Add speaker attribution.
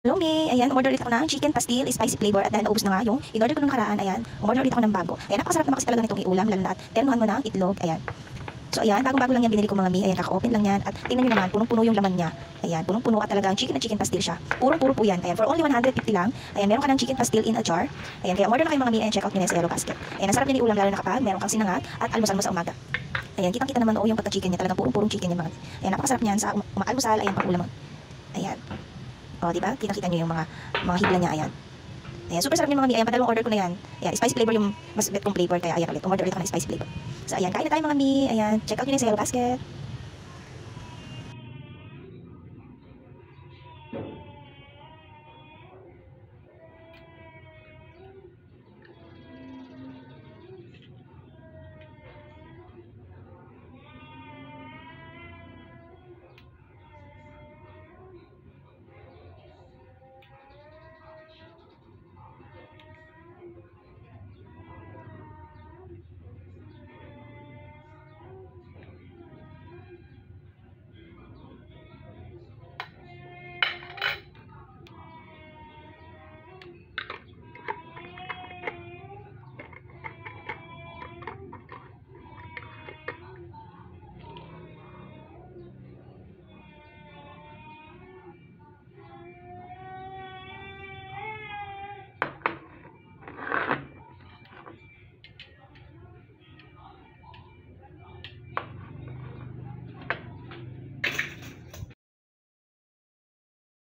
Speaker 1: Hello, May. Ayan, umorder ulit ako ng chicken pastil, spicy flavor, at dahil naubos na nga yung in-order ko nung nakaraan, ayan, umorder ulit ako ng bago. Ayan, napakasarap naman kasi talaga nitong iulam, lalo na at ternuhan mo ng itlog, ayan. So, ayan, bagong-bago lang yan binili ko mga Mi, ayan, kaka-open lang yan, at tingnan nyo naman, punong-puno yung laman niya. Ayan, punong-puno at talagang chicken na chicken pastil siya. Purong-puro po yan, ayan, for only 150 lang. Ayan, meron ka ng chicken pastil in a jar. Ayan, kaya umorder na kayo mga Mi, ayan, check out nyo na sa Yellow Basket. Ayan, nasarap yan iulam, lalo na kapag meron kang sinangag at almusal mo sa umaga. Ayan, kitang-kita naman yung pagka-chicken niya, talagang purong-purong chicken yan mga Mi. Ayan, napakasarap niyan sa almusal, ayan, pang ulam mo. Ayan. O, diba? Kita-kita nyo yung mga hibla niya, ayan. Ayan, super sarap yung mga Mi. Ayan, padalawang order ko na yan. Ayan, spicy flavor yung mas bet kong flavor, kaya ayan ulit. Umorder ulit ako ng spicy flavor. So, ayan, kain na tayo mga Mi. Ayan, check out nyo na sa Yellow Basket.